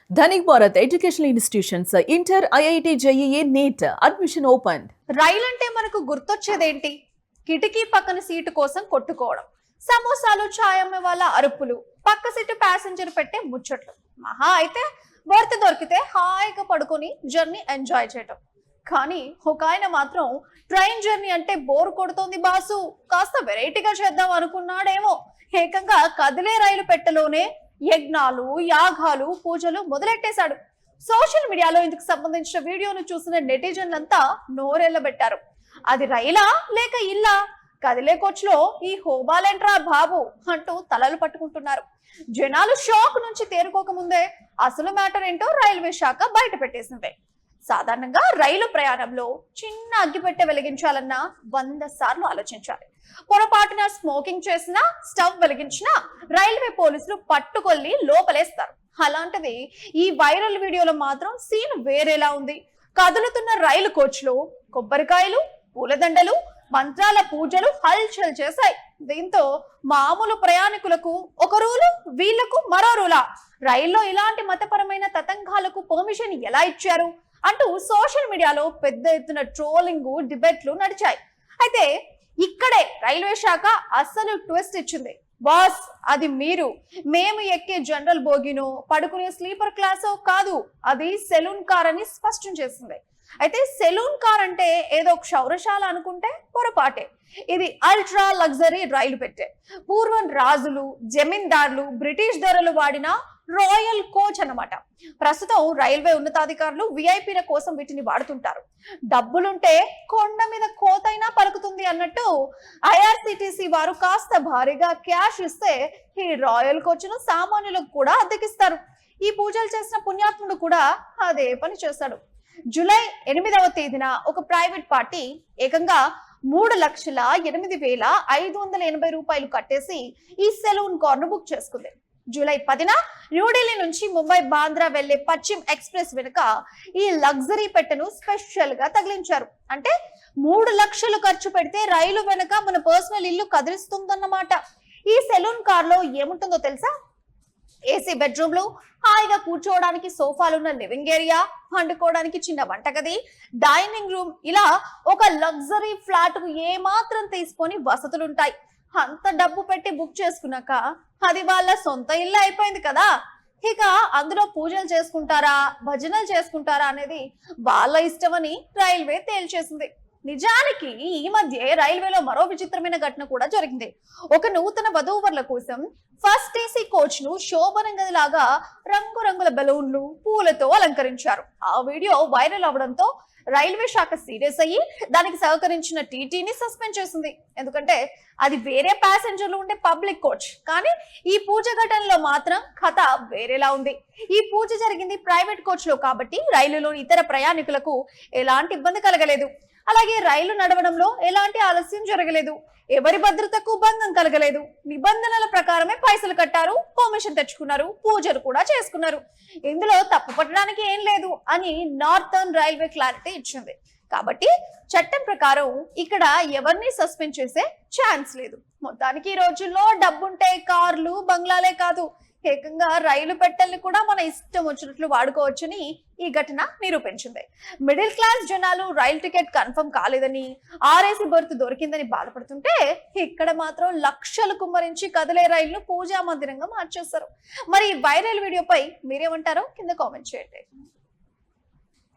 Dhanik Bharat Educational Institutions, Inter, IIT, JEE, NEET, admission opened. రైలు అంటే మనకు గుర్తొచ్చేదేంటి? కిటికీ పక్కన సీటు కోసం కొట్టుకోవడం, సమోసాలు ఛాయమ్మే వాళ్ళ అరుపులు, పక్క సీటు ప్యాసింజర్ పెట్టే ముచ్చట్లు. మహా అయితే బర్త్ దొరికితే హాయిగా పడుకొని జర్నీ ఎంజాయ్ చేయటం. కానీ ఒక ఆయన మాత్రం ట్రైన్ జర్నీ అంటే బోర్ కొడుతోంది బాసు, కాస్త వెరైటీగా చేద్దాం అనుకున్నాడేమో. ఏకంగా కదిలే రైలు పెట్టెలోనే యజ్ఞాలు, యాగాలు, పూజలు మొదలెట్టేశాడు. సోషల్ మీడియాలో ఇందుకు సంబంధించిన వీడియోను చూసిన నెటిజన్లంతా నోరెళ్లబెట్టారు. అది రైలా లేక ఇల్లా? కదిలే కోచ్లో ఈ హోబాలేంట్రా బాబు అంటూ తలలు పట్టుకుంటున్నారు. జనాలు షాక్ నుంచి తేరుకోక ముందే అసలు మ్యాటర్ ఏంటో రైల్వే శాఖ బయట పెట్టేసింది. సాధారణంగా రైలు ప్రయాణంలో చిన్న అగ్గిపెట్టె వెలిగించాలన్నా 100 సార్లు ఆలోచించాలి. పొరపాటున స్మోకింగ్ చేసినా, స్టవ్ వెలిగించినా రైల్వే పోలీసులు పట్టుకొల్లి లోపలేస్తారు. అలాంటిది ఈ వైరల్ వీడియోలో మాత్రం సీన్ వేరేలా ఉంది. కదులుతున్న రైలు కోచ్ లో కొబ్బరికాయలు, పూలదండలు, మంత్రాల పూజలు హల్చల్ చేశాయి. దీంతో మామూలు ప్రయాణికులకు ఒక రూలు, వీళ్లకు మరో రూలా? రైల్లో ఇలాంటి మతపరమైన తతంగాలకు పర్మిషన్ ఎలా ఇచ్చారు అంటూ సోషల్ మీడియాలో పెద్ద ఎత్తున ట్రోలింగ్, డిబేట్లు నడిచాయి. అయితే ఇక్కడే రైల్వే శాఖ అస్సలు ట్విస్ట్ ఇచ్చింది. బాస్, అది మేము ఎక్కే జనరల్ బోగినో, పడుకునే స్లీపర్ క్లాసో కాదు, అది సెలూన్ కార్ అని స్పష్టం చేసింది. అయితే సెలూన్ కార్ అంటే ఏదో క్షౌరశాల అనుకుంటే పొరపాటే. ఇది అల్ట్రా లగ్జరీ రైలు పెట్టె. పూర్వం రాజులు, జమీందారులు, బ్రిటిష్ ధరలు వాడిన రాయల్ కోచ్ అన్నమాట. ప్రస్తుతం రైల్వే ఉన్నతాధికారులు విఐపీల కోసం వీటిని వాడుతుంటారు. డబ్బులుంటే కొండ మీద కోతైనా పలుకుతుంది అన్నట్టు ఐఆర్సిటిసి వారు కాస్త భారీగా క్యాష్ ఇస్తే ఈ రాయల్ కోచ్ ను సామాన్యులకు కూడా అద్దెకిస్తారు. ఈ పూజలు చేసిన పుణ్యాత్ముడు కూడా అదే పని చేస్తాడు. జూలై 8వ తేదీన ఒక ప్రైవేట్ పార్టీ ఏకంగా 3,08,580 రూపాయలు కట్టేసి ఈ సెలూన్ కార్ ను బుక్ చేసుకుంది. జూలై 10న న్యూఢిల్లీ నుంచి ముంబై బాంద్రా వెళ్లే పశ్చిమ్ ఎక్స్ప్రెస్ వెనుక ఈ లగ్జరీ పెట్టెను స్పెషల్ గా తగిలించారు. అంటే 3 లక్షలు ఖర్చు పెడితే రైలు వెనక మన పర్సనల్ ఇల్లు కదిలిస్తుందన్నమాట. ఈ సెలూన్ కార్ లో ఏముంటుందో తెలుసా? ఏసీ బెడ్రూమ్లు, హాయిగా కూర్చోవడానికి సోఫాలున్న లివింగ్ ఏరియా, వండుకోవడానికి చిన్న వంటగది, డైనింగ్ రూమ్, ఇలా ఒక లగ్జరీ ఫ్లాట్ కు ఏమాత్రం తీసుకొని వసతులుంటాయి. అంత డబ్బు పెట్టి బుక్ చేసుకున్నాక అది వాళ్ళ సొంత ఇల్లు అయిపోయింది కదా. ఇక అందులో పూజలు చేసుకుంటారా, భజనలు చేసుకుంటారా అనేది వాళ్ళ ఇష్టమని రైల్వే తేల్చేసింది. నిజానికి ఈ మధ్య రైల్వేలో మరో విచిత్రమైన ఘటన కూడా జరిగింది. ఒక నూతన వధూవరుల కోసం ఫస్ట్ ఏసీ కోచ్ ను శోభన గది లాగా రంగురంగుల బెలూన్లు, పూలతో అలంకరించారు. ఆ వీడియో వైరల్ అవడంతో రైల్వే శాఖ సీరియస్ అయ్యి దానికి సహకరించిన టీటీని సస్పెండ్ చేసింది. ఎందుకంటే అది వేరే ప్యాసింజర్లు ఉండే పబ్లిక్ కోచ్. కానీ ఈ పూజ ఘటనలో మాత్రం కథ వేరేలా ఉంది. ఈ పూజ జరిగింది ప్రైవేట్ కోచ్ లో కాబట్టి రైలులోని ఇతర ప్రయాణికులకు ఎలాంటి ఇబ్బంది కలగలేదు. అలాగే రైలు నడవడంలో ఎలాంటి ఆలస్యం జరగలేదు. ఎవరి భద్రతకు భంగం కలగలేదు. నిబంధనల ప్రకారమే పైసలు కట్టారు, పర్మిషన్ తెచ్చుకున్నారు, పూజలు కూడా చేసుకున్నారు. ఇందులో తప్పు పట్టడానికి ఏం లేదు అని నార్థర్న్ రైల్వే క్లారిటీ ఇచ్చింది. కాబట్టి చట్టం ప్రకారం ఇక్కడ ఎవరిని సస్పెండ్ చేసే ఛాన్స్ లేదు. మొత్తానికి ఈ రోజుల్లో డబ్బుంటే కార్లు, బంగ్లాలే కాదు, ఏకంగా రైలు పెట్టెల్ని కూడా మన ఇష్టం వచ్చినట్లు వాడుకోవచ్చని ఈ ఘటన నిరూపించింది. మిడిల్ క్లాస్ జనాలు రైలు టికెట్ కన్ఫర్మ్ కాలేదని, ఆర్ఏసీ బర్త్ దొరికిందని బాధపడుతుంటే ఇక్కడ మాత్రం లక్షలు కుమ్మరించి కదిలే రైలును పూజా మందిరంగా మార్చేస్తారు. మరి వైరల్ వీడియోపై మీరేమంటారో కింద కామెంట్ చేయండి.